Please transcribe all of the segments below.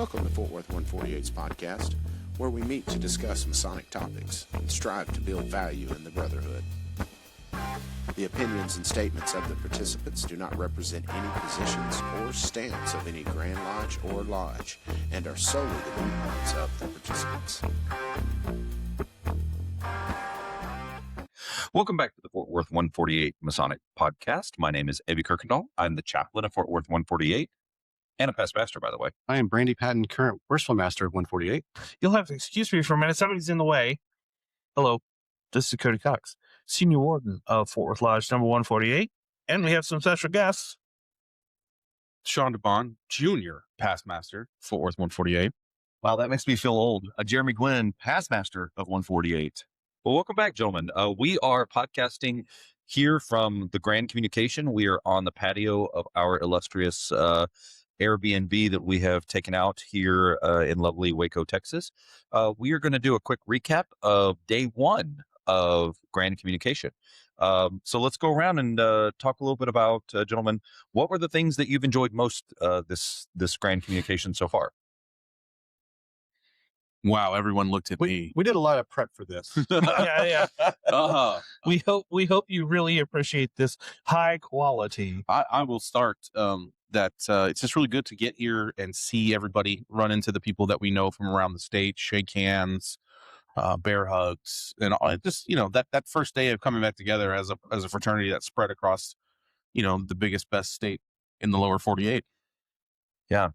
Welcome to Fort Worth 148's podcast, where we meet to discuss Masonic topics and strive to build value in the Brotherhood. The opinions and statements of the participants do not represent any positions or stance of any Grand Lodge or Lodge and are solely the viewpoints of the participants. Welcome back to the Fort Worth 148 Masonic podcast. My name is Ebby Kirkendall. I'm the chaplain of Fort Worth 148 and a past master, by the way. I am Brandy Patton, current Worshipful Master of 148. You'll have to excuse me for a minute. Somebody's in the way. Hello, this is Cody Cox, Senior Warden of Fort Worth Lodge number 148. And we have some special guests. Sean DeBon, Jr., past master, Fort Worth 148. Wow, that makes me feel old. Jeremy Gwynn, past master of 148. Well, welcome back, gentlemen. We are podcasting here from the Grand Communication. We are on the patio of our illustrious Airbnb that we have taken out here in lovely Waco, Texas. We are going to do a quick recap of day one of Grand Communication. So let's go around and talk a little bit about, gentlemen, what were the things that you've enjoyed most this Grand Communication so far? Wow, everyone looked at me. We did a lot of prep for this. Yeah. Uh-huh. We hope you really appreciate this high quality. I will start that it's just really good to get here and see everybody, run into the people that we know from around the state, shake hands, bear hugs, and all. Just, that first day of coming back together as a fraternity that spread across, the biggest, best state in the lower 48. Yeah.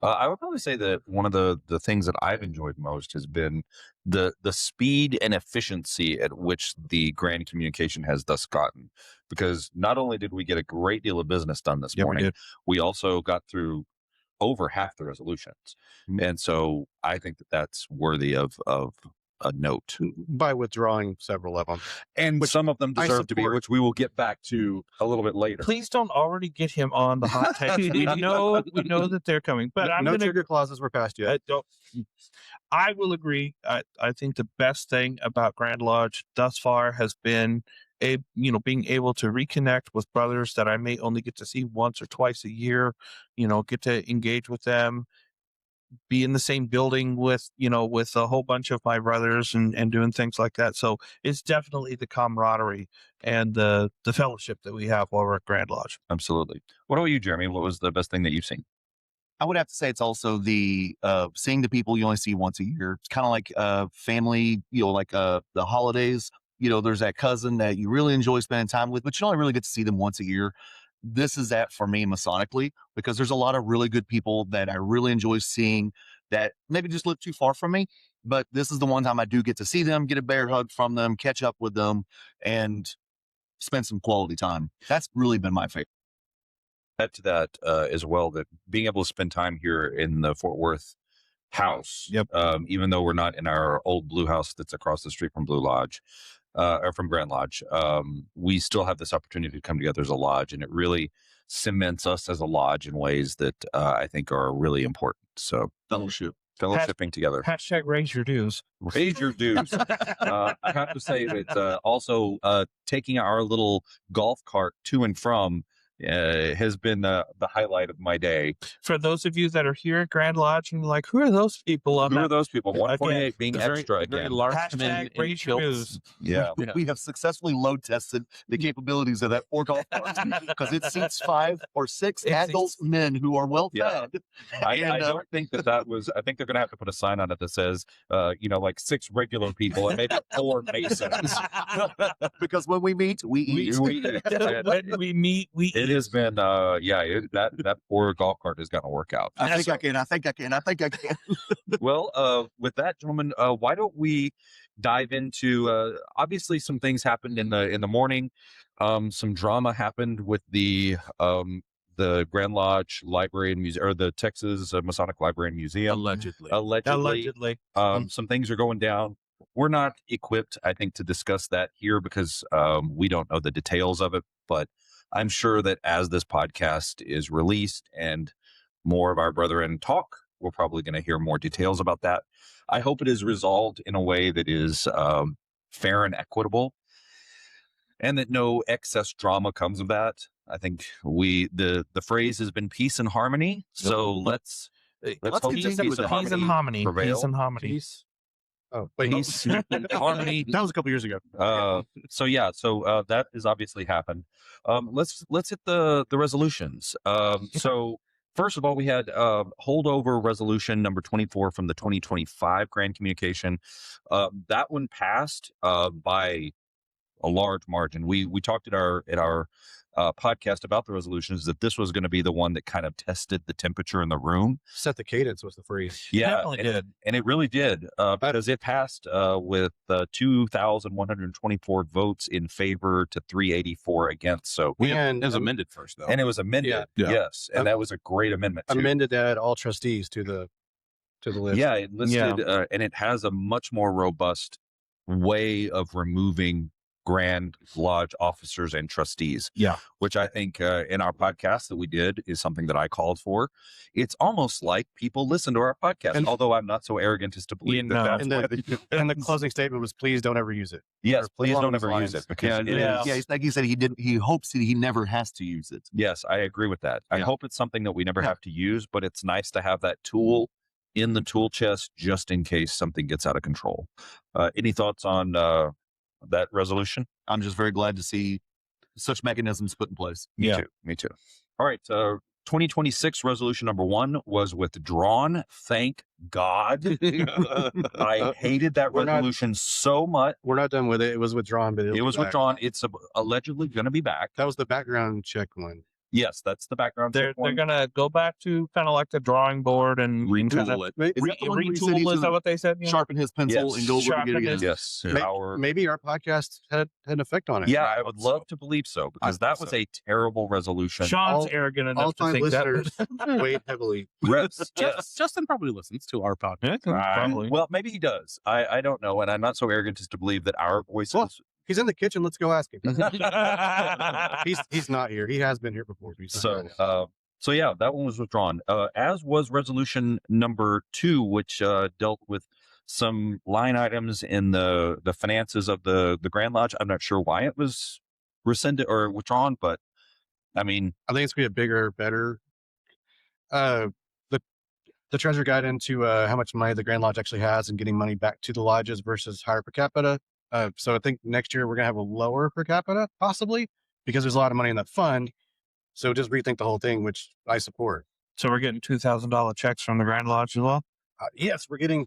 I would probably say that one of the things that I've enjoyed most has been the speed and efficiency at which the Grand Communication has thus gotten. Because not only did we get a great deal of business done this morning, we also got through over half the resolutions. Mm-hmm. And so I think that that's worthy of a note. By withdrawing several of them. And some of them deserve to be, which we will get back to a little bit later. Please don't already get him on the hot takes. we know that they're coming, but no trigger clauses were passed yet. I will agree. I think the best thing about Grand Lodge thus far has been being able to reconnect with brothers that I may only get to see once or twice a year, get to engage with them, be in the same building with a whole bunch of my brothers and doing things like that. So it's definitely the camaraderie and the fellowship that we have over at Grand Lodge. Absolutely. What about you, Jeremy? What was the best thing that you've seen? I would have to say it's also the seeing the people you only see once a year. It's kind of like family, like the holidays. There's that cousin that you really enjoy spending time with, but you only really get to see them once a year. This is that for me Masonically, because there's a lot of really good people that I really enjoy seeing that maybe just live too far from me. But this is the one time I do get to see them, get a bear hug from them, catch up with them, and spend some quality time. That's really been my favorite. Add to that as well, that being able to spend time here in the Fort Worth house, even though we're not in our old Blue house that's across the street from Blue Lodge, or from Grand Lodge, we still have this opportunity to come together as a lodge, and it really cements us as a lodge in ways that I think are really important. So fellowshipping together. Hashtag raise your dues. Raise your dues. I have to say that also taking our little golf cart to and from has been the highlight of my day. For those of you that are here at Grand Lodge and like, who are those people? Who are those people? 148 being extra again. Hashtag raise your dues. Yeah. We have successfully load tested the capabilities of that 4 golf carts because it seats 5 or 6 adult men who are well fed. I don't think that was. I think they're going to have to put a sign on it that says, like 6 regular people and maybe 4 Masons. Because when we meet, we eat. When we meet, we eat. It has been, that poor golf cart is going to work out. I think I can. Well, with that, gentlemen, why don't we dive into, obviously some things happened in the morning. Some drama happened with the Grand Lodge Library and Museum, or the Texas Masonic Library and Museum. Allegedly. Some things are going down. We're not equipped, I think, to discuss that here because we don't know the details of it, but I'm sure that as this podcast is released and more of our brethren talk, we're probably going to hear more details about that. I hope it is resolved in a way that is fair and equitable, and that no excess drama comes of that. I think the phrase has been peace and harmony. So let's Let's hope keep that peace and Peace and harmony harmony. prevail. Peace and harmony. Peace. Oh, wait. Peace, harmony. That was a couple years ago. So that has obviously happened. Let's hit the resolutions. So first of all, we had holdover resolution number 24 from the 2025 Grand Communication. That one passed by a large margin. We talked at our podcast about the resolutions that this was going to be the one that kind of tested the temperature in the room. Set the cadence was the phrase. Yeah, Definitely did. and it really did because it passed with 2,124 votes in favor to 384 against. So And It was amended first, though. and it was amended, Yeah. yes, and that was a great amendment too. amended to add all trustees to the list. Yeah, it listed, and it has a much more robust way of removing Grand Lodge officers and trustees. Yeah. Which I think in our podcast that we did is something that I called for. It's almost like people listen to our podcast, And- although I'm not so arrogant as to believe no. that. And the closing statement was, "Please don't ever use it." Yes, please along don't those ever use lines. it because it Yeah. is- Yeah, it's like he said, he hopes that he never has to use it. Yes, I agree with that. I Yeah. hope it's something that we never Yeah. have to use, but it's nice to have that tool in the tool chest just in case something gets out of control. Any thoughts on that resolution? I'm just very glad to see such mechanisms put in place. Me too. All right. 2026 resolution number 1 was withdrawn. Thank God. I hated that We're not- resolution so much. We're not done with it. It was withdrawn, but It was withdrawn. It's allegedly going to be back. That was the background check one. Yes, that's the background. They're check one. gonna go back to kind of like the drawing board and kind of Retool it. Maybe, Is that the one where he said he's retool. Is that gonna what they said? Yeah. Sharpen his pencil Yes. and go over Sharpen it again. his- Yes. maybe our podcast had an effect on it. Yeah, I would love to believe so because that was a terrible resolution. Sean's All- arrogant All enough to time think that. listeners weighed heavily. Yes. Yes. Justin probably listens to our podcast. Yeah, probably. Well, maybe he does. I don't know, and I'm not so arrogant as to believe that our voices. Well, He's in the kitchen. Let's go ask him. He's not here. He has been here before. But he's not here. So yeah, that one was withdrawn. As was resolution number 2, which dealt with some line items in the finances of the Grand Lodge. I'm not sure why it was rescinded or withdrawn, but I mean, I think it's gonna be a bigger, better. The treasurer got into how much money the Grand Lodge actually has and getting money back to the lodges versus higher per capita. So I think next year we're gonna have a lower per capita possibly because there's a lot of money in that fund. So just rethink the whole thing, which I support. So we're getting $2,000 checks from the Grand Lodge as well. Yes, we're getting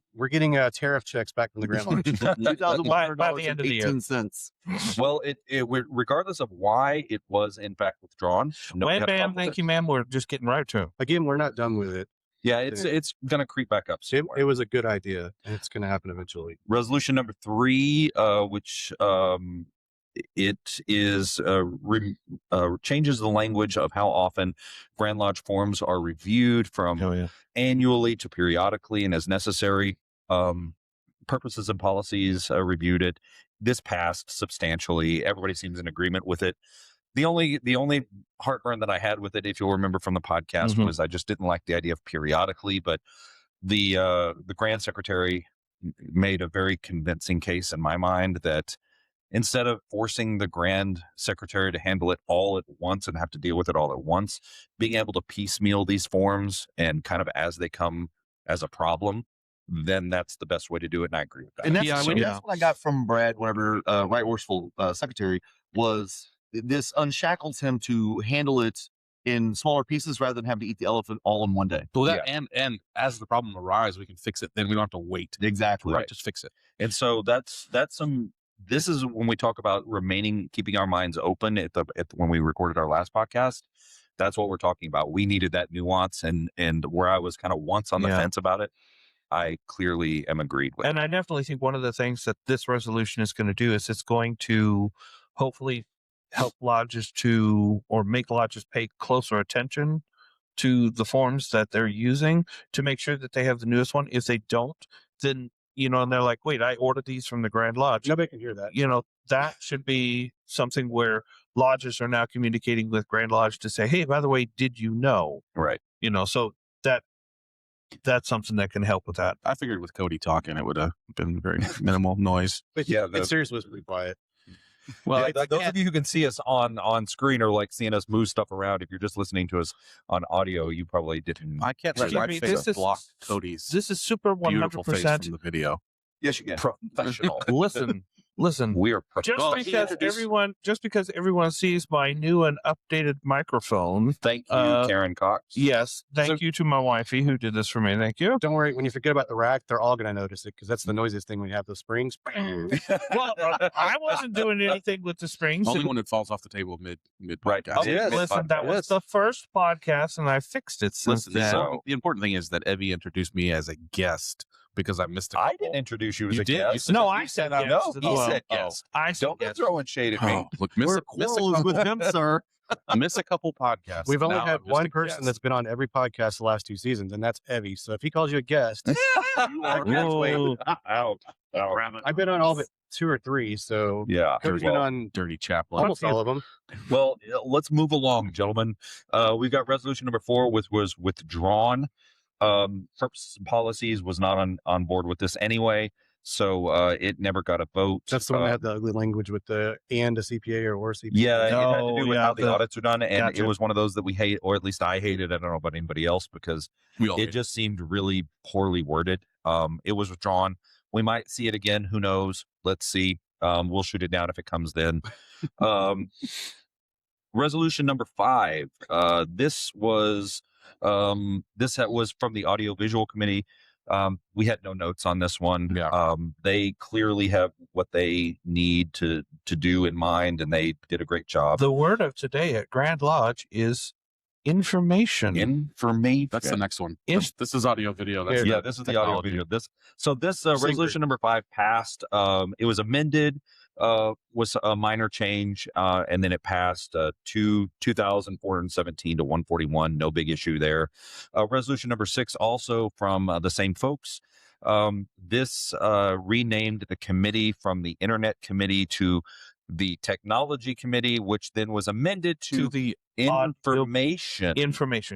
tariff checks back from the Grand Lodge. By the end of the year. 18 well, regardless of why it was in fact withdrawn. Wham bam, thank you, ma'am. We're just getting right to it. Again, we're not done with it. Yeah, it's gonna creep back up. It was a good idea, and it's going to happen eventually. Resolution number 3, which it is changes the language of how often Grand Lodge forms are reviewed from yeah. annually to periodically and as necessary. Purposes and policies reviewed it. This passed substantially. Everybody seems in agreement with it. The only heartburn that I had with it, if you'll remember from the podcast, Mhm. was I just didn't like the idea of periodically. But the Grand Secretary made a very convincing case in my mind that instead of forcing the Grand Secretary to handle it all at once and have to deal with it all at once, being able to piecemeal these forms and kind of as they come as a problem, then that's the best way to do it. And I agree with that. And that's, Yeah, I so mean, that's what I got from Brad whenever Right Worshipful Secretary was this unshackles him to handle it in smaller pieces rather than having to eat the elephant all in one day. Well, that and as the problem arises, we can fix it. Then we don't have to wait. Exactly. Right. Just fix it. And so that's this is when we talk about keeping our minds open when we recorded our last podcast. That's what we're talking about. We needed that nuance, and where I was kind of once on the Yeah. fence about it, I clearly am agreed with. And I definitely think one of the things that this resolution is going to do is it's going to hopefully help lodges or make lodges pay closer attention to the forms that they're using to make sure that they have the newest one. If they don't, then, and they're like, wait, I ordered these from the Grand Lodge. Nobody can hear that. That should be something where lodges are now communicating with Grand Lodge to say, hey, by the way, did you know? Right. So that's something that can help with that. I figured with Cody talking, it would have been very minimal noise. But Yeah, it's seriously was pretty quiet. Well, Yeah, those of you who can see us on screen are like seeing us move stuff around. If you're just listening to us on audio, you probably didn't. I can't see Right. my Jimmy, face this is- block Cody's This is super beautiful face 100%. from the video. Yes, you can. Professional. Listen. We're Just Well, because everyone sees my new and updated microphone. Thank you, Karen Cox. Yes, thank you to my wifey who did this for me. Thank you. Don't worry. When you forget about the rack, they're all going to notice it because that's the noisiest thing when you have those springs. Well, I wasn't doing anything with the springs. Only when it falls off the table mid Right. podcast. Oh, Yes. Listen, that was the first podcast, and I fixed it since Listen, then. the important thing is that Evie introduced me as a guest because I missed a I couple. didn't introduce you as You a did. guest. You said No, that. I said No, yes. he said Oh. yes. I said Don't go yes. throwing shade at me. Oh, look, miss with him, sir. miss a couple podcasts. We've only Now had I'm just one a person guest. that's been on every podcast the last 2 seasons, and that's Evie. So if he calls you a guest, Whoa. Out. I've been on all but 2 or 3. So Yeah. Cody's been Well, on Dirty Chaplain. almost all of them. Well, let's move along, gentlemen. We've got resolution number 4, which was withdrawn. Purposes and policies was not on board with this anyway, so it never got a vote. That's the one that had the ugly language with the and a CPA or CPA. Yeah, it had to No, do with yeah, how the audits are done, and Gotcha. it was one of those that we hate, or at least I hated. I don't know about anybody else because We all it just seemed really poorly worded. It was withdrawn. We might see it again. Who knows? Let's see. We'll shoot it down if it comes then. Resolution number 5. This was from the audiovisual committee. We had no notes on this one. Yeah. They clearly have what they need to do in mind, and they did a great job. The word of today at Grand Lodge is information. Information. That's the next one. If- This is audio video. That's Yeah, the this is the audio technology. video. This resolution number 5 passed. It was amended, was a minor change, and then it passed 2,417 to 141. No big issue there. Resolution number 6, also from the same folks. This renamed the committee from the Internet Committee to the Technology Committee, which then was amended to to the Information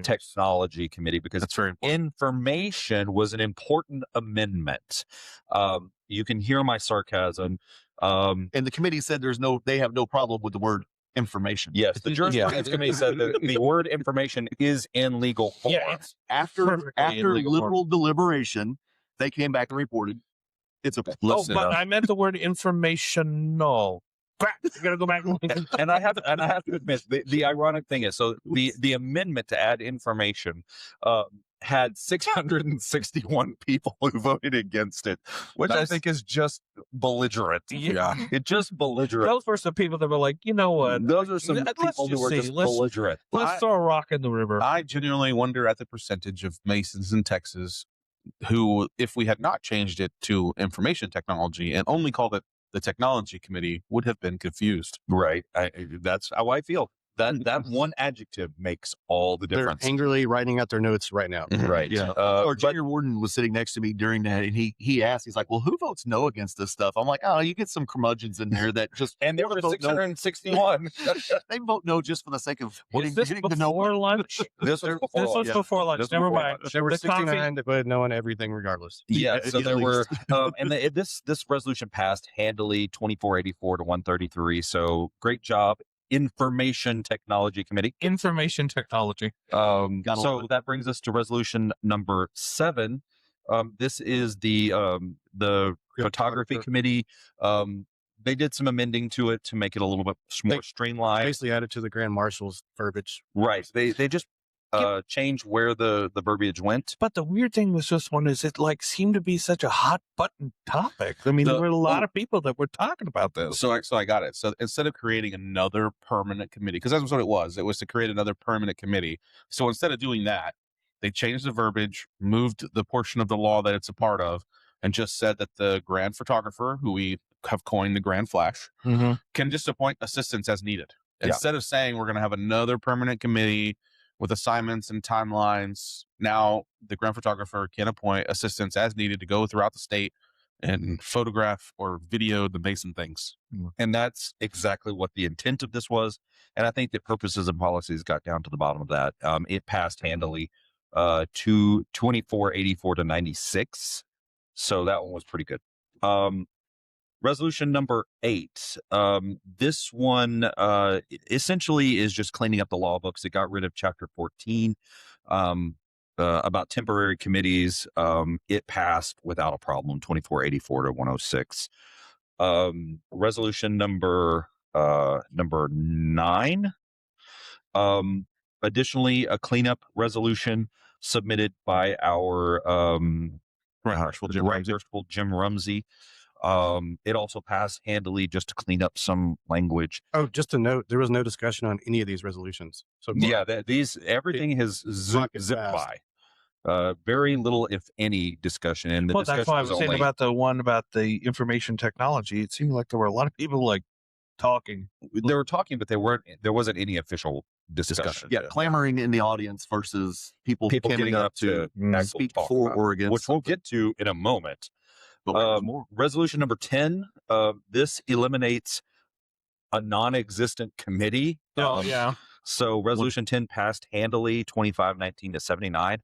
Technology Committee, because That's very important. information was an important amendment. You can hear my sarcasm. And the committee said they have no problem with the word information. Yes, the jurisprudence committee said that the word information is in legal form. Yeah, it's After perfectly in legal form. liberal deliberation, they came back and reported it's okay. Listen, but I meant the word informational. Crap! You gotta go back. and I have to admit, the ironic thing is, so the amendment to add information had 661 people who voted against it, which I think is just belligerent. yeah. It's just belligerent. Those were some people that were like, you know what? Those are some Let's people who just were see. just Let's- belligerent. Let's throw a rock in the river. I genuinely wonder at the percentage of Masons in Texas who, if we had not changed it to information technology and only called it the technology committee, would have been confused. Right. That's how I feel. That one adjective makes all the They're difference. angrily writing out their notes right now. Right. Yeah. but Or Junior Warden was sitting next to me during that, and he asked, he's like, "Well, who votes no against this stuff?" I'm like, "Oh, you get some curmudgeons in there that just and there wanna were vote no. 661. They vote no just for the sake of Is this getting to know before lunch? This This was yeah. before lunch. This Never before mind. There were The coffee- 69 that voted no on everything regardless. Yeah, Yeah, so at there were, least. this resolution passed handily, 2484 to 133. So great job, Information Technology Committee. Information technology. Gotta love So it. that brings us to resolution number 7. This is the photography committee. They did some amending to it to make it a little bit more streamlined. Basically added to the Grand Marshal's verbiage. Right. They just changed where the verbiage went. But the weird thing with this one is it like seemed to be such a hot button topic. I mean, there were a lot of people that were talking about this. So I got it. So instead of creating another permanent committee, because that's what it was to create another permanent committee. So instead of doing that, they changed the verbiage, moved the portion of the law that it's a part of, and just said that the grand photographer, who we have coined the Grand Flash, can just appoint assistants as needed. Yeah. Instead of saying we're going to have another permanent committee with assignments and timelines, now the grand photographer can appoint assistants as needed to go throughout the state and photograph or video the Mason things. And that's exactly what the intent of this was. And I think that purposes and policies got down to the bottom of that. It passed handily to 2484 to 96. So that one was pretty good. Resolution number 8. This one essentially is just cleaning up the law books. It got rid of Chapter 14 about temporary committees. It passed without a problem, 2484 to 106. Resolution number 9. Additionally, a cleanup resolution submitted by our Jim Rumsey. It also passed handily just to clean up some language. Oh, just a note, there was no discussion on any of these resolutions. So Yeah, everything has zipped fast. by. Very little, if any, discussion. And the Well, discussion that's why I was saying only, about the one about the information technology. It seemed like there were a lot of people like talking. they were talking, but there wasn't any official discussion. Yeah, clamoring in the audience versus people People coming getting up up to to speak talk for about or against, which we'll get to in a moment. but there's more. Resolution number 10. This eliminates a non-existent committee. yeah. So resolution 10 passed handily, 2519 to 79.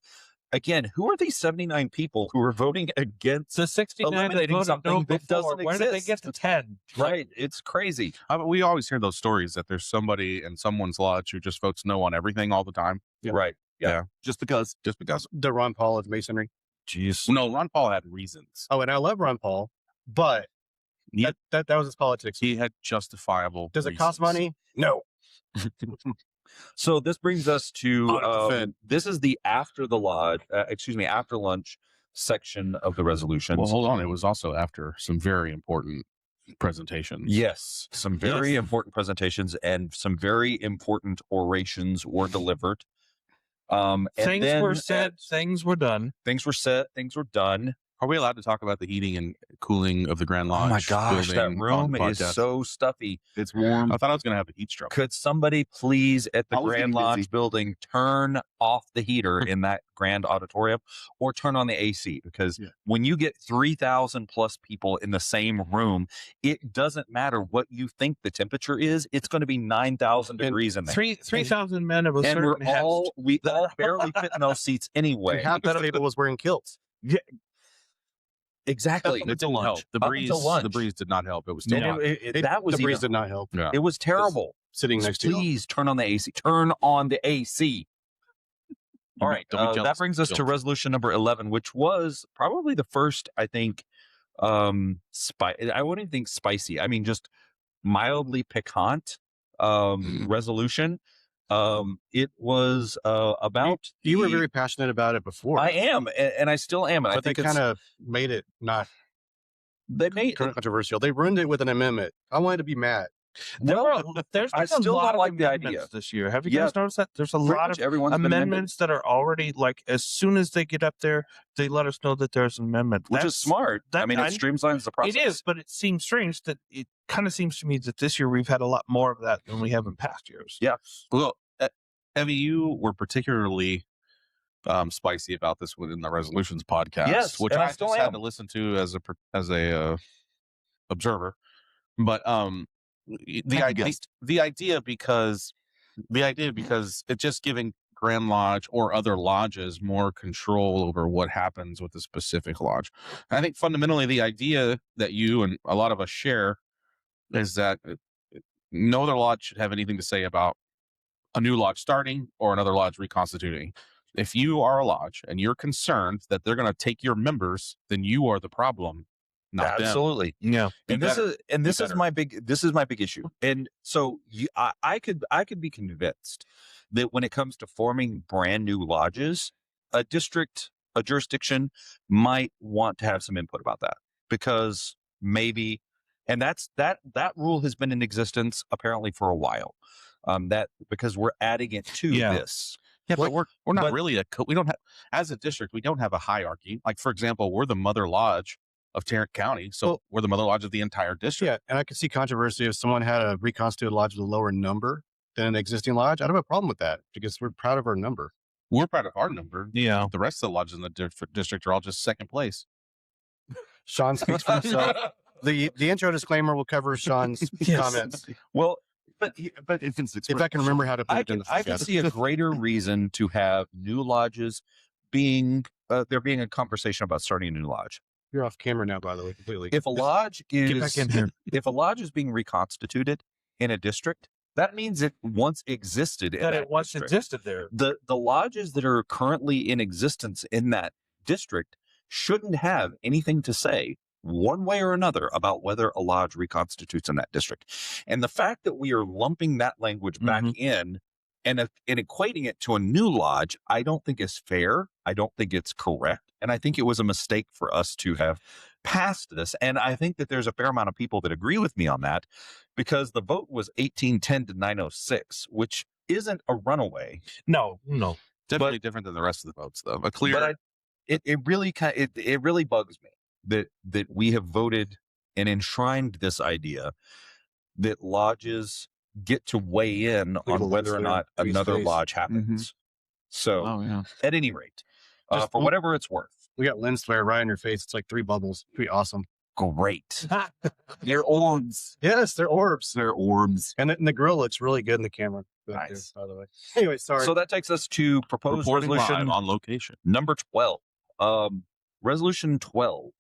Again, who are these 79 people who are voting against? The 69 that eliminating voted something no that before, doesn't where did they exist? get to 10? Right. It's crazy. We always hear those stories that there's somebody in someone's lodge who just votes no on everything all the time. Yeah. Right. Yeah. Just because. The Ron Paul of Masonry. Jeez. No, Ron Paul had reasons. Oh, and I love Ron Paul, but Yeah. that was his politics. He had justifiable. Does it cost reasons. money? No. So this brings us to Defend. this is the after lunch section of the resolutions. Well, hold on. It was also after some very important presentations. Yes, some very important presentations and some very important orations were delivered. And Things then, were said, things were done. things were said, things were done. Are we allowed to talk about the heating and cooling of the Grand Lodge? Oh my gosh, that building room on is podcast? so stuffy. It's warm. I thought I was going to have a heat stroke. Could somebody please at the I was Grand getting Lodge busy. building turn off the heater in that grand auditorium or turn on the AC? Because Yeah. when you get 3,000 plus people in the same room, it doesn't matter what you think the temperature is. It's going to be 9,000 degrees in there. 3,000 men of a And certain heft. we all barely fit in those seats anyway. And half the table was wearing kilts. Exactly. It didn't help. The Up breeze. until lunch. The breeze did not help. It was And still hot. that was the breeze even, did not help. Yeah. it was terrible. Sitting next to you. Please turn on the AC. Turn on the AC. All right. Don't be That jealous. brings us to Don't. resolution number 11, which was probably the first, I think, I wouldn't even think spicy. I mean, just mildly piquant resolution. It was about. You were the- very passionate about it before. I am, and I still am. And I but they think it's- kind of made it not they made controversial. They ruined it with an amendment. I wanted to be mad. There's I been still a don't lot of like the amendments idea. this year. Have you Yeah. guys noticed that? There's a pretty lot much of everyone's been amended, amendments that are already like as soon as they get up there, they let us know that there's an amendment. which That's- is smart. I that- mean, it I- streamlines the process. It is, but it seems strange that it kind of seems to me that this year we've had a lot more of that than we have in past years. Yeah. Well, Evie, you were particularly spicy about this within the resolutions podcast, Yes, which and I I still just am. had to listen to as a observer. But the idea because it's just giving Grand Lodge or other lodges more control over what happens with a specific lodge. I think fundamentally the idea that you and a lot of us share is that no other lodge should have anything to say about a new lodge starting or another lodge reconstituting. If you are a lodge and you're concerned that they're going to take your members, then you are the problem, not them. Absolutely. Yeah. And Be this better. is this is better. my big issue. And so I could be convinced that when it comes to forming brand new lodges, a jurisdiction might want to have some input about that, because maybe, and that rule has been in existence apparently for a while. That because we're adding it to Yeah. this. Yeah, but we're not but- really we don't have, as a district, we don't have a hierarchy. Like, for example, we're the mother lodge of Tarrant County. So Well- we're the mother lodge of the entire district. Yeah, and I could see controversy if someone had a reconstituted lodge with a lower number than an existing lodge. I don't have a problem with that because we're proud of our number. We're proud of our number. Yeah. The rest of the lodges in the district are all just second place. Sean speaks for himself. The intro disclaimer will cover Sean's Yes. comments. Well, But if If I can remember how to put I it in can the I can podcast. see a greater reason to have new lodges being there being a conversation about starting a new lodge. You're off camera now, by the way, completely. If a lodge Get back in is here. if a lodge is being reconstituted in a district, that means it once existed in That that it once district. existed there. The lodges that are currently in existence in that district shouldn't have anything to say one way or another about whether a lodge reconstitutes in that district. And the fact that we are lumping that language back in and equating it to a new lodge, I don't think is fair. I don't think it's correct. And I think it was a mistake for us to have passed this. And I think that there's a fair amount of people that agree with me on that, because the vote was 1810 to 906, which isn't a runaway. No. Definitely different than the rest of the votes, though. A clear. But it really bugs me that we have voted and enshrined this idea that lodges get to weigh in Leave a on whether or list not there, free another space. lodge happens. So oh yeah. at any rate, Just for look- whatever it's worth, We got lens flare right in your face. It's like 3 bubbles. Pretty awesome. great. They're orbs. Yes, they're orbs. They're orbs. And the grill looks really good in the camera. back Nice. there, by the way. Anyway, sorry. So that takes us to proposed Reporting resolution live on location. number 12. Resolution 12.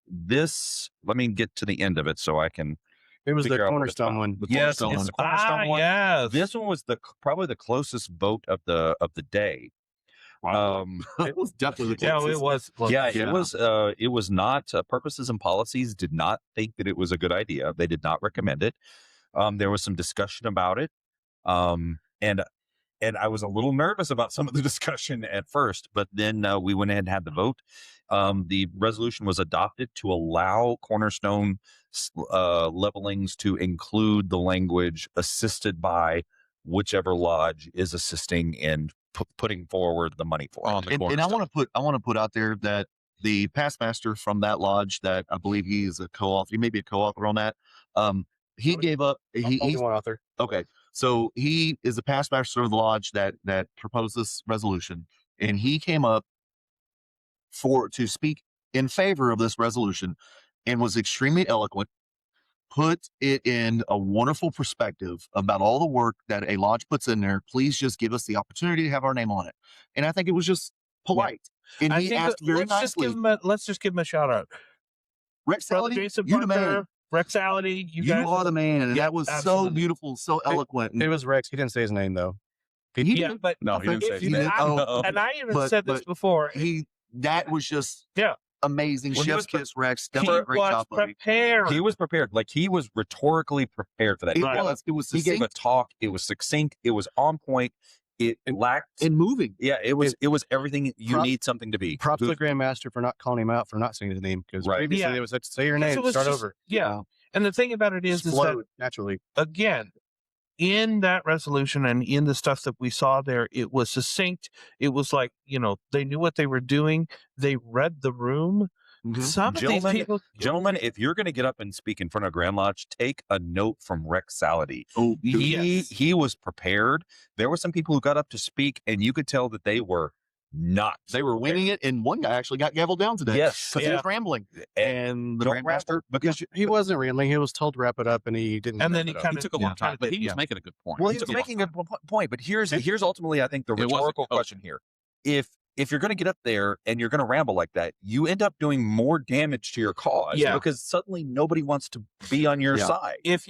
This, let me get to the end of it so I can. it was the figure out what cornerstone it's one. Yes, Cornerstone it's the cornerstone one. Yes. This one was probably the closest vote of the day. It was definitely the Yeah, closest. it was. Close. Yeah, Yeah. it was not. Purposes and Policies did not think that it was a good idea. They did not recommend it. There was some discussion about it, and I was a little nervous about some of the discussion at first, but then we went ahead and had the vote. The resolution was adopted to allow Cornerstone levelings to include the language "assisted by" whichever lodge is assisting in putting forward the money for it. On the And I cornerstone. want to put out there that the past master from that lodge, that I believe he is a co-author, he may be a co-author on that. He gave up. He's one author. okay. So he is the past master of the lodge that proposed this resolution, and he came up to speak in favor of this resolution, and was extremely eloquent. Put it in a wonderful perspective about all the work that a lodge puts in there. Please just give us the opportunity to have our name on it. And I think it was just polite. And I he think asked that- very let's just give nicely, him let's just give him a shout out. Rex Brother Sality, Jason you the man. Parker, Rexality, you You guys. are the man. And Yeah, that was so absolutely. beautiful, so eloquent. It was Rex. He didn't say his name though. Yeah, but No, he didn't say if his you, name. Oh, and I even but- said this but before. that was just Yeah. amazing. Well, he was Chef's kiss, Rex. He Definitely a great was job, buddy. prepared. He was prepared. Like, he was rhetorically prepared for that. It Right. was. It was He gave a succinct talk. It was succinct. It was on point. It lacked. and moving. Yeah, it was everything you Prop- need something to be. Props to the Grandmaster for not calling him out for not saying his name, because Right. previously Yeah. it was like, say your Because name, it was start just- over. Yeah. And the thing about it is that Explode naturally. again, in that resolution and in the stuff that we saw there, it was succinct. It was like, they knew what they were doing. They read the room. Some of these Gentlemen, people, Gentlemen, if you're going to get up and speak in front of Grand Lodge, take a note from Rex Sality. Oh, He was prepared. There were some people who got up to speak, and you could tell that they were not. they were winning it, and one guy actually got gavelled down today. Yes. because he Yeah. was rambling, And and the don't Grandmaster. ramble, because He wasn't rambling. He was told to wrap it up, and he didn't. and wrap then he it up. kind He of took a long time, but he was making a good point. well, he took was a long making a time. point. But here's ultimately, I think, the It wasn't rhetorical coaching. question here. If you're going to get up there and you're going to ramble like that, you end up doing more damage to your cause. Yeah. Because suddenly nobody wants to be on your Yeah. side. if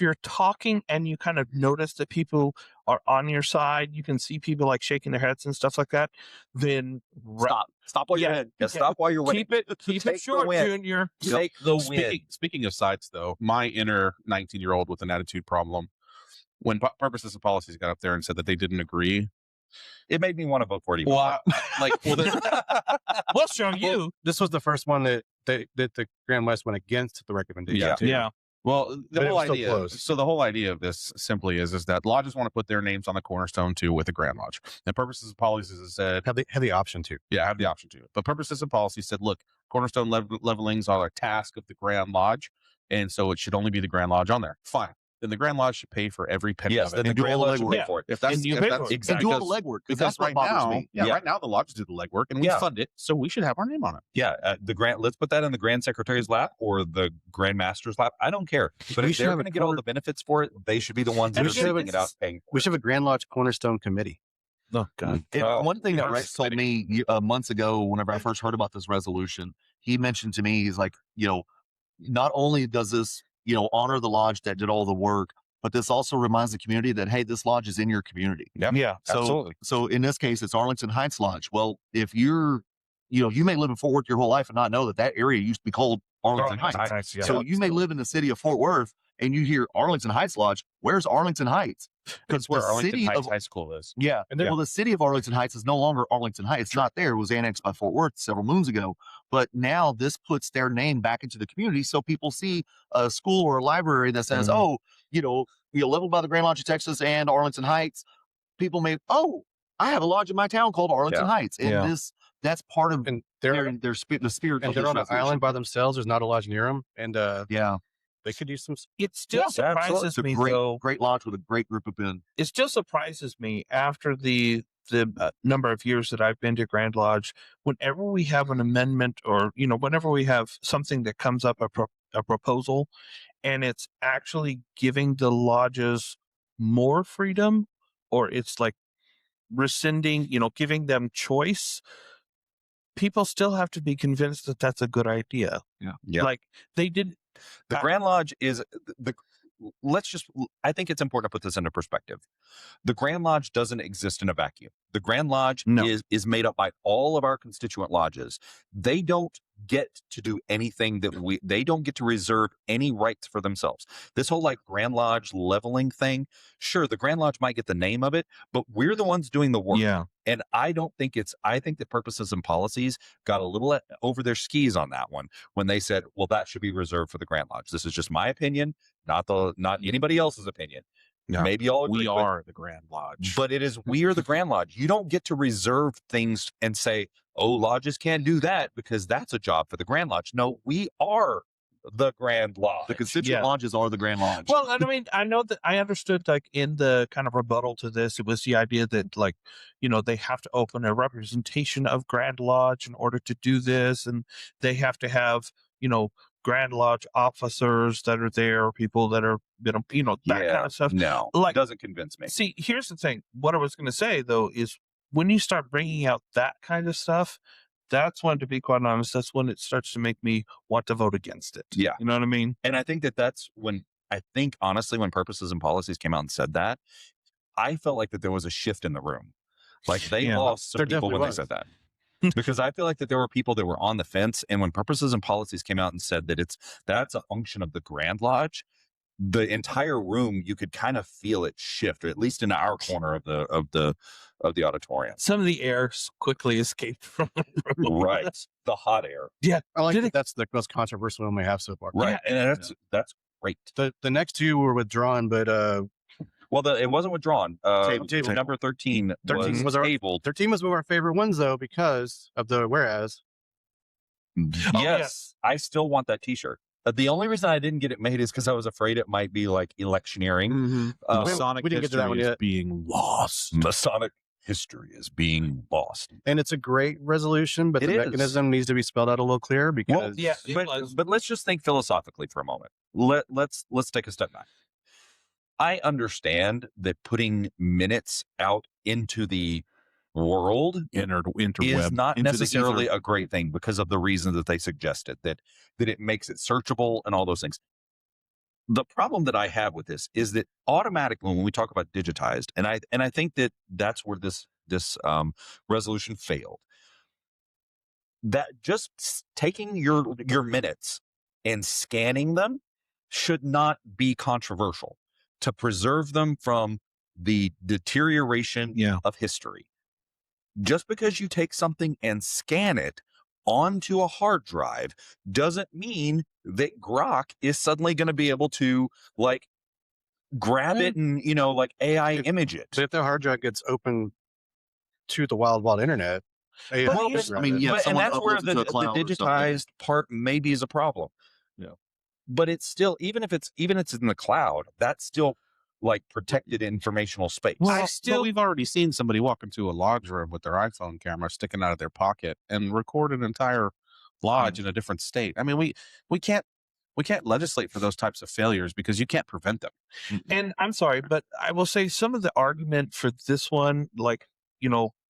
you're talking and you kind of notice that people are on your side, you can see people like shaking their heads and stuff like that, then Stop while you're Yeah. ahead. Yeah, stop while you're winning. keep it Take the short, win. Junior. Take the win. Speaking of sides, though, my inner 19-year-old with an attitude problem, when Purposes and Policies got up there and said that they didn't agree, It made me want to vote for it. even well, We'll show you. This was the first one that the Grand West went against the recommendation. Yeah. too. Yeah. well, But the it whole was still idea. close. So the whole idea of this simply is that lodges want to put their names on the cornerstone too with the Grand Lodge, and Purposes and Policies has said, Have the option to. yeah, have the option to. But Purposes and Policies said, look, cornerstone levelings are a task of the Grand Lodge, and so it should only be the Grand Lodge on there. Fine. Then the Grand Lodge should pay for every penny Yes, of it. then the And do Grand all the Lodge should legwork. pay for it. If that's, And you if pay that's for it. And do all the because- legwork, because that's what right bothers now, me. yeah, Yeah. right now the lodges do the legwork and we Yeah. fund it, so we should have our name on it. Yeah, let's put that in the Grand Secretary's lap or the Grand Master's lap. I don't care. But We if should they're have a going to get all the benefits for it, they should be the ones that And are again, sending it out, paying for We it. should have a Grand Lodge Cornerstone Committee. Oh God. One thing that I'm Rex just told kidding. me months ago, whenever I first heard about this resolution, he mentioned to me, he's like, not only does this, honor the lodge that did all the work, but this also reminds the community that, hey, this lodge is in your community. Yeah. So, Absolutely. so in this case, it's Arlington Heights Lodge. Well, if you may live in Fort Worth your whole life and not know that area used to be called Arlington Heights. Yeah. So you may live in the city of Fort Worth and you hear Arlington Heights Lodge. Where's Arlington Heights? That's where the Arlington city Heights of High School is. Yeah. And then- Well, the city of Arlington Heights is no longer Arlington Heights. It's not there. It was annexed by Fort Worth several moons ago. But now this puts their name back into the community. So people see a school or a library that says, oh, leveled by the Grand Lodge of Texas and Arlington Heights. People may, I have a lodge in my town called Arlington Heights. And that's part of And they're the spirit. and of they're this on an resolution. island by themselves. There's not a lodge near them, and Yeah. they could use some. It still Yeah, surprises It's a me great, though. great lodge with a great group of men. It still surprises me after the number of years that I've been to Grand Lodge. Whenever we have an amendment, or whenever we have something that comes up, a proposal, and it's actually giving the lodges more freedom, or it's like rescinding, giving them choice, people still have to be convinced that that's a good idea. Yeah. Like they did. The Grand Lodge is I think it's important to put this into perspective. The Grand Lodge doesn't exist in a vacuum. The Grand Lodge No. is made up by all of our constituent lodges. They don't get to do anything they don't get to reserve any rights for themselves. This whole Grand Lodge leveling thing, sure, the Grand Lodge might get the name of it, but we're the ones doing the work. Yeah. And I think that Purposes and Policies got a little over their skis on that one when they said, well, that should be reserved for the Grand Lodge. This is just my opinion, not anybody else's opinion. Yeah. Maybe all We agree, are the Grand Lodge. but we are the Grand Lodge. You don't get to reserve things and say, oh, lodges can't do that because that's a job for the Grand Lodge. No, we are the Grand Lodge. The constituent lodges are the Grand Lodge. Well, and I mean, I know that I understood in the kind of rebuttal to this, it was the idea that they have to open a representation of Grand Lodge in order to do this. And they have to have, Grand Lodge officers that are there, people that are, that kind of stuff. No, Like- it doesn't convince me. See, here's the thing. What I was going to say, though, is when you start bringing out that kind of stuff, that's when, to be quite honest, that's when it starts to make me want to vote against it. Yeah. You know what I mean? And I think that's when, honestly, when Purposes and Policies came out and said that, I felt like that there was a shift in the room. Like they Yeah. lost some There people when definitely they was. said that. Because I feel like that there were people that were on the fence. And when Purposes and Policies came out and said that that's a function of the Grand Lodge, the entire room, you could kind of feel it shift, or at least in our corner of the auditorium. Some of the air quickly escaped from the room. Right. The hot air. I like Did that. it- That's the most controversial one we have so far. Right. And that's great. The next two were withdrawn, but Well, it wasn't withdrawn. Table. Number 13 13 was was tabled. 13 was one of our favorite ones though because of the whereas. Yes, yes. I still want that T-shirt. The only reason I didn't get it made is because I was afraid it might be electioneering. We Masonic didn't get to that one history is yet. being lost. Masonic history is being lost. And it's a great resolution, but It the is. mechanism needs to be spelled out a little clearer because Well, yeah, it but was. let's just think philosophically for a moment. Let's take a step back. I understand that putting minutes out into the world is Interweb. not into the necessarily ether. a great thing because of the reason that they suggested, that it makes it searchable and all those things. The problem that I have with this is that automatically when we talk about digitized, and I think that that's where this resolution failed. That just taking your minutes and scanning them should not be controversial to preserve them from the deterioration of history. Just because you take something and scan it onto a hard drive doesn't mean that Grok is suddenly going to be able to grab it and AI image it. but if the hard drive gets open to the wild internet, AI Well, can but- grab I mean, it. yeah, and someone that's where uploads it the to a cloud or something. digitized part maybe is a problem. Yeah. But it's still, even if it's in the cloud, that's still protected informational space. Well, but we've already seen somebody walk into a lodge room with their iPhone camera sticking out of their pocket and record an entire lodge in a different state. I mean, we can't legislate for those types of failures because you can't prevent them. And I'm sorry, but I will say some of the argument for this one,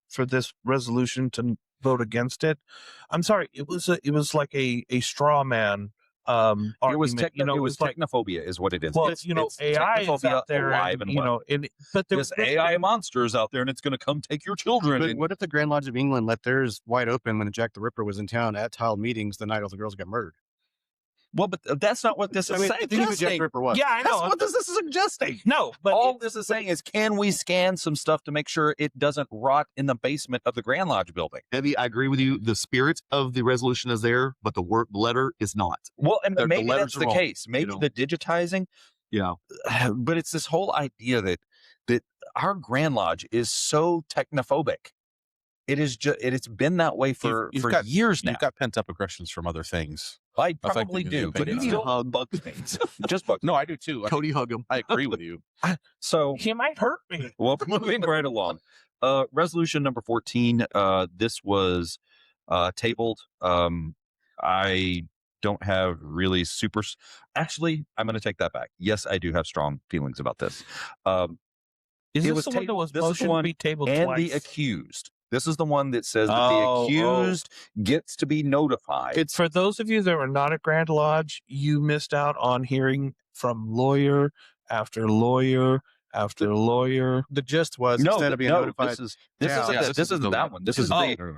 for this resolution to vote against it. I'm sorry, it was like a straw man. It was argument, it was like, technophobia is what it is. well, it's AI is technophobia out there, alive and well. but This AI monster is out there and it's going to come take your children. But and- what if the Grand Lodge of England let theirs wide open when Jack the Ripper was in town at tiled meetings the night all the girls got murdered? well, but that's not what this is saying. think of who Jack the Ripper was. Yeah, I That's know. what this is suggesting. No, but All this is saying is, can we scan some stuff to make sure it doesn't rot in the basement of the Grand Lodge building? Debbie, I agree with you. The spirit of the resolution is there, but the letter is not. Well, and The maybe letters that's are the wrong, case. Maybe know? the digitizing, Yeah. but it's this whole idea that our Grand Lodge is so technophobic. It is just it's been that way for You've got- years now. You've got pent up aggressions from other things. I affecting probably the do, but opinion it of still it. Hug. bugs me. Just bugs. No, I do too. Cody, hug him. I agree with you. So he might hurt me. well, moving right along. Resolution number 14. This was tabled. I don't have really Actually, I'm going to take that back. Yes, I do have strong feelings about this. Is It this was the one that tabled- was this is the motioned one to be tabled and twice? the accused. This is the one that says that Oh, the accused gets to be notified. It's for those of you that were not at Grand Lodge, you missed out on hearing from lawyer after lawyer after lawyer. The gist was instead of being notified, This is Yeah, isn't yeah, that- this isn't that one. This is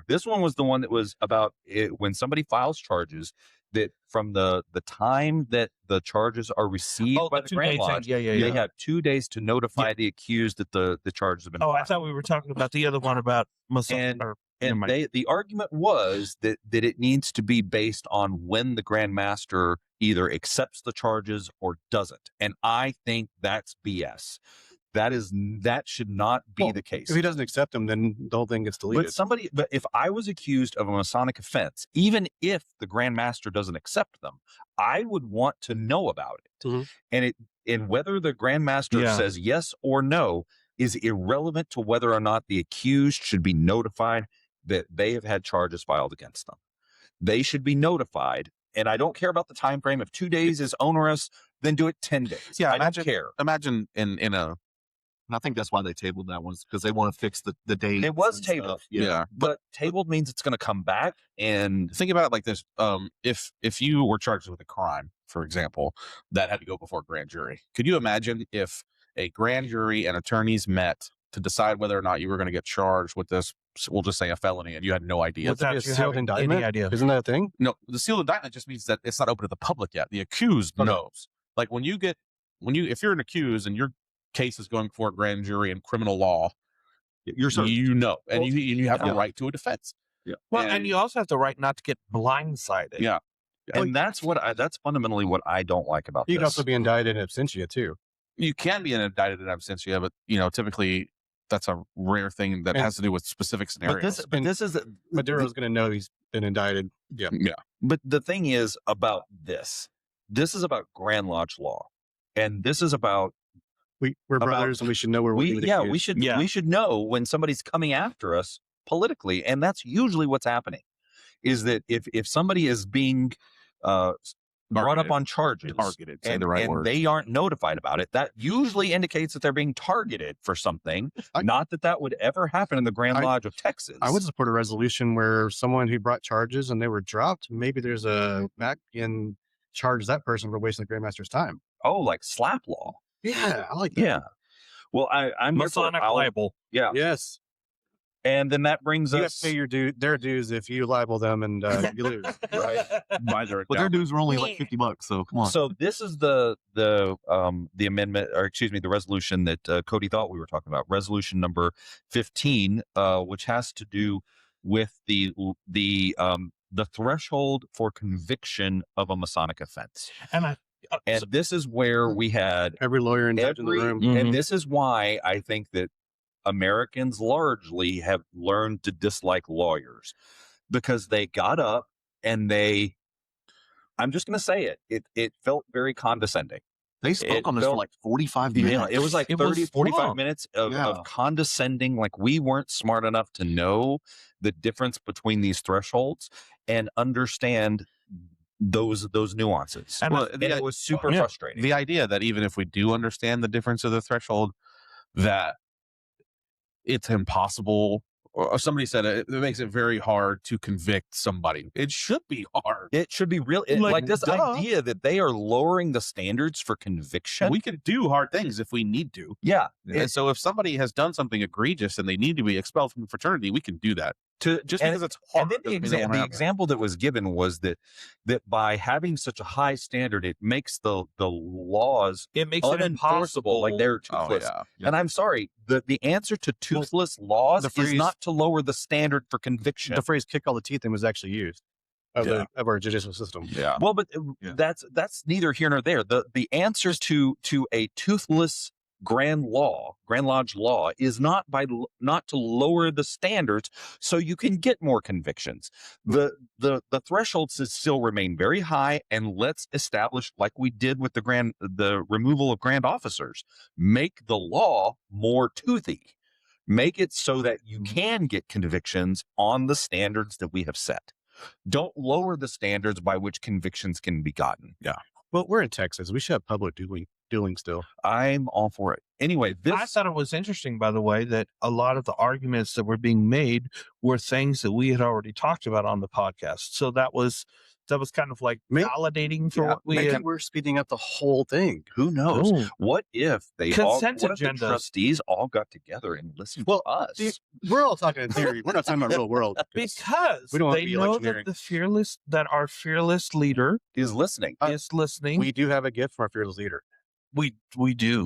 this one was the one that was about it, when somebody files charges that from the time that the charges are received by the 2 Grand days in. Lodge, Yeah, yeah, they yeah. have 2 days to notify the accused that the charges have been Oh, I filed. thought we were talking about the other one about And- never And mind. the argument was that it needs to be based on when the Grand Master either accepts the charges or doesn't. And I think that's BS. That should not be Well, the case. if he doesn't accept them, then the whole thing gets deleted. But if I was accused of a Masonic offense, even if the Grand Master doesn't accept them, I would want to know about it. Mhm. And whether the Grand Master Yeah. says yes or no is irrelevant to whether or not the accused should be notified that they have had charges filed against them. They should be notified. And I don't care about the time frame. If 2 days is onerous, then do it 10 days. Yeah, I don't care. Imagine in a And I think that's why they tabled that one, because they want to fix the date. It was tabled. yeah. But tabled means it's going to come back. And Think about it like this: if you were charged with a crime, for example, that had to go before a grand jury, could you imagine if a grand jury and attorneys met to decide whether or not you were going to get charged with this? We'll just say a felony, and you had no idea. What's that, Without a you sealed having any indictment? idea. Isn't that a thing? No, the sealed indictment just means that it's not open to the public yet. The accused knows. Like if you're an accused and your case is going before a grand jury in criminal law, you're certain. you know, and Well, you have yeah. a right to a defense. Well, and you also have the right not to get blindsided. Yeah. And that's that's fundamentally what I don't like about You this. can also be indicted in absentia too. You can be indicted in absentia, but typically that's a rare thing that And- has to do with specific scenarios. but this is Maduro's going to know he's been indicted. Yeah. But the thing is about this is about Grand Lodge law, and this is about We're About- brothers and we should know where we're we should know when somebody's coming after us politically, and that's usually what's happening. Is that if somebody is being brought up on charges, Targeted, say and, the right and word. they aren't notified about it, that usually indicates that they're being targeted for something. Not that would ever happen in the Grand I- Lodge of Texas. I would support a resolution where someone who brought charges and they were dropped, maybe there's a back and charge that person for wasting the Grandmaster's time. like slap law. Yeah, I like that. Yeah. Well, I'm here for it. Masonic I'll- libel. Yeah. Yes. And then that brings You have us to pay their dues if you libel them and you lose. right by their Well, their account. dues are only like $50, so come on. So this is the amendment, or excuse me, the resolution that Cody thought we were talking about. Resolution number 15, which has to do with the threshold for conviction of a Masonic offense. And And this is where we had Every lawyer and judge in the room. and this is why I think that Americans largely have learned to dislike lawyers, because they got up and I'm just going to say it felt very condescending. They spoke it on this for felt- like 45 minutes. Yeah, it was like It was 30, 45 long. minutes of Yeah. condescending, like we weren't smart enough to know the difference between these thresholds and understand those nuances. And And it was super yeah. frustrating. The idea that even if we do understand the difference of the threshold, that it's impossible Or somebody said it makes it very hard to convict somebody. It should be hard. It should be real. Like this duh. idea that they are lowering the standards for conviction. We can do hard things if we need to. Yeah. And so if somebody has done something egregious and they need to be expelled from the fraternity, we can do that. Just because it's hard. And then the example that was given was that by having such a high standard, it makes the laws It makes it unenforceable, impossible. like they're Oh, toothless. yeah. And I'm sorry, the answer to toothless laws the is phrase- not to lower the standard for conviction. The phrase "kick all the teeth in" was actually used of Yeah. our judicial system. Yeah. Well, but Yeah. that's neither here nor there. The answer to a toothless Grand Lodge law is not to lower the standards so you can get more convictions. The thresholds still remain very high, and let's establish, like we did with the removal of grand officers, make the law more toothy. Make it so that you can get convictions on the standards that we have set. Don't lower the standards by which convictions can be gotten. Well, we're in Texas. We should have public dueling still. I'm all for it. Anyway, I thought it was interesting, by the way, that a lot of the arguments that were being made were things that we had already talked about on the podcast. So that was kind of like validating for what we Maybe had. we're speeding up the whole thing. who knows? Oh. What if the Consent the agendas. trustees all got together and listened Well, to us? see, we're all talking in theory. We're not talking about real world. Because we don't want they to be know electioneering. that our fearless leader is listening. is listening. We do have a gift from our fearless leader. We do.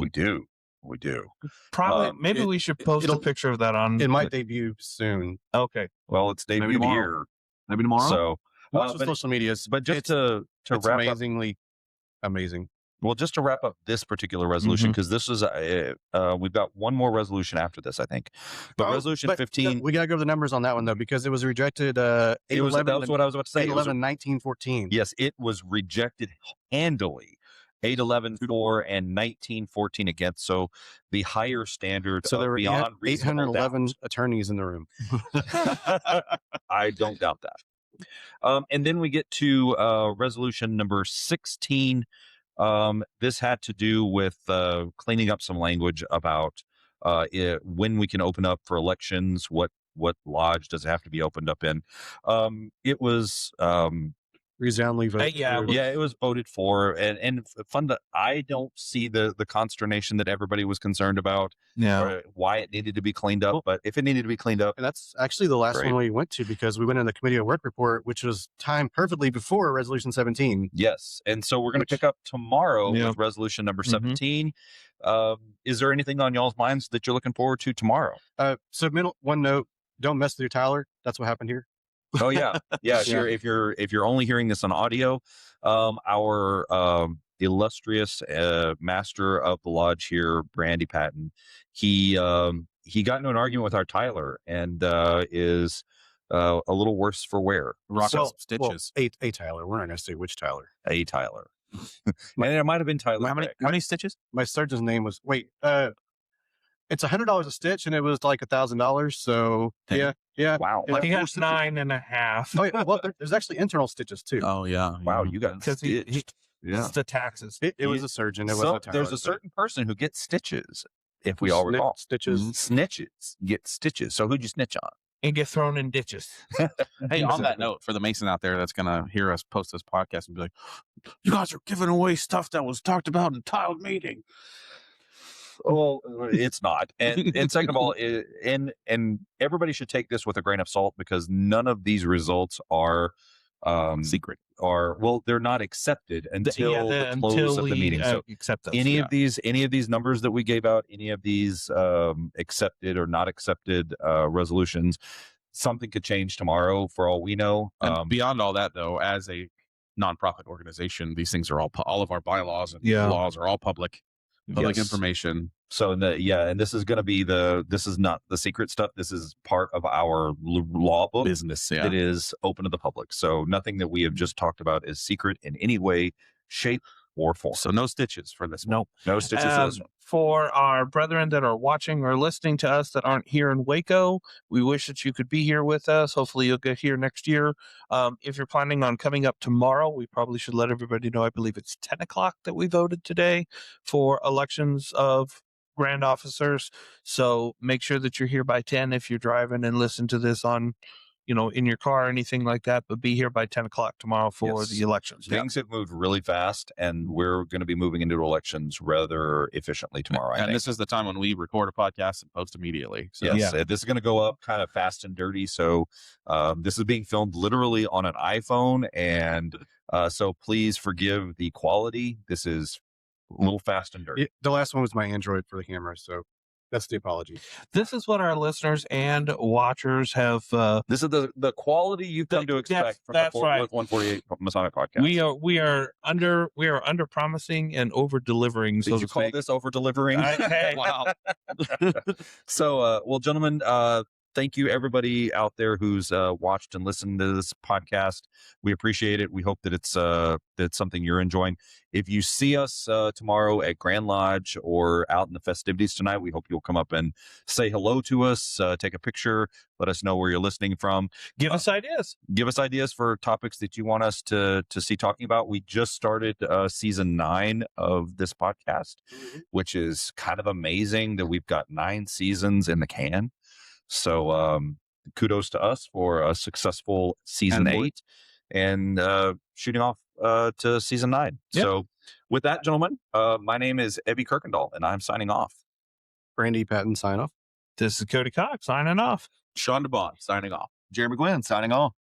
We do. Probably. Maybe it- we should post a it'll- picture of that on. It might debut soon. Okay. Well, it's Maybe debuted tomorrow. here, Maybe tomorrow. so. Watch the but, social medias. but just it's, to it's wrap up, amazingly amazing. well, just to wrap up this particular resolution, because this is we've got one more resolution after this, I think. But Oh, resolution but 15. we gotta go over the numbers on that one though, because it was rejected. That was 8/11 what I was about to say. It was 8/11, 1914. Yes, it was rejected handily. 811 for and 1914 against. So the higher standard So there were beyond reasonable 811 attorneys in the room. doubt. I don't doubt that. And then we get to resolution number 16. This had to do with cleaning up some language about when we can open up for elections. What lodge does it have to be opened up in? It was Resoundingly voted. yeah, through. it was voted for, and fun. I don't see the consternation that everybody was concerned about. Yeah. Or why it needed to be cleaned up, but if it needed to be cleaned up, And that's actually the last Great. one we went to, because we went in the committee of work report, which was timed perfectly before resolution 17. yes. And so we're going to pick up tomorrow Yeah. with resolution number Mhm. 17. Is there anything on y'all's minds that you're looking forward to tomorrow? One note: don't mess with your Tyler. That's what happened here. Oh yeah, yeah. If you're only hearing this on audio, our illustrious master of the lodge here, Brandy Patton, he got into an argument with our Tyler and is a little worse for wear. Rock So- some stitches. Well, a Tyler. We're not going to say which Tyler. A Tyler, and it might have been Tyler. How many Beck. how many stitches? My surgeon's name was it's $100 a stitch, and it was like $1,000. So Dang. yeah. Wow, Yeah. He got 9.5. Oh, yeah. Well, there's actually internal stitches too. Oh yeah. wow, you got Because he stitched. Yeah. it's the taxes. It was a surgeon. It So wasn't a Tyler. there's a certain person who gets stitches, if we all recall. Stitches. Snitches get stitches. So who'd you snitch on? And get thrown in ditches. Hey, on that note, for the Mason out there that's gonna hear us post this podcast and be like, "You guys are giving away stuff that was talked about in tiled meeting." Well, it's not. And second of all, and everybody should take this with a grain of salt, because none of these results are Secret. they're not accepted until the close until of the we, meeting. So accept those. any yeah. of these numbers that we gave out, any of these accepted or not accepted resolutions, something could change tomorrow for all we know. And beyond all that, though, as a nonprofit organization, these things are all of our bylaws and Yeah. laws are all public Yes. information. So and this is going to be this is not the secret stuff. This is part of our law book. Business. Yeah. It is open to the public. So nothing that we have just talked about is secret in any way, shape, or form. So no stitches for this. Nope. No stitches to this one. For our brethren that are watching or listening to us that aren't here in Waco, we wish that you could be here with us. Hopefully you'll get here next year. If you're planning on coming up tomorrow, we probably should let everybody know. I believe it's 10 o'clock that we voted today for elections of grand officers. So make sure that you're here by 10 if you're driving and listen to this on, in your car or anything like that. But be here by 10 o'clock tomorrow for Yes. the elections. Things have moved really fast, and we're going to be moving into elections rather efficiently tomorrow. I And think. this is the time when we record a podcast and post immediately. So Yes, this is going to go up kind of fast and dirty. So this is being filmed literally on an iPhone, and so please forgive the quality. This is a little fast and dirty. The last one was my Android for the camera, so that's the apology. This is what our listeners and watchers have. This is the quality you've come to expect from that's the right. 148 Masonic podcast. We are under promising and over delivering. Did So you to call speak. this over delivering? Hey. wow. So, well, gentlemen, thank you everybody out there who's watched and listened to this podcast. We appreciate it. We hope that it's something you're enjoying. If you see us tomorrow at Grand Lodge or out in the festivities tonight, we hope you'll come up and say hello to us, take a picture, let us know where you're listening from. Give us ideas. Give us ideas for topics that you want us to see talking about. We just started season 9 of this podcast, which is kind of amazing that we've got 9 seasons in the can. So kudos to us for a successful season And more. 8 and shooting off to season 9. Yep. So with that, gentlemen, my name is Ebby Kirkendall, and I'm signing off. Brandy Patton sign off. This is Cody Cox signing off. Sean DeBond signing off. Jeremy Gwynn signing off.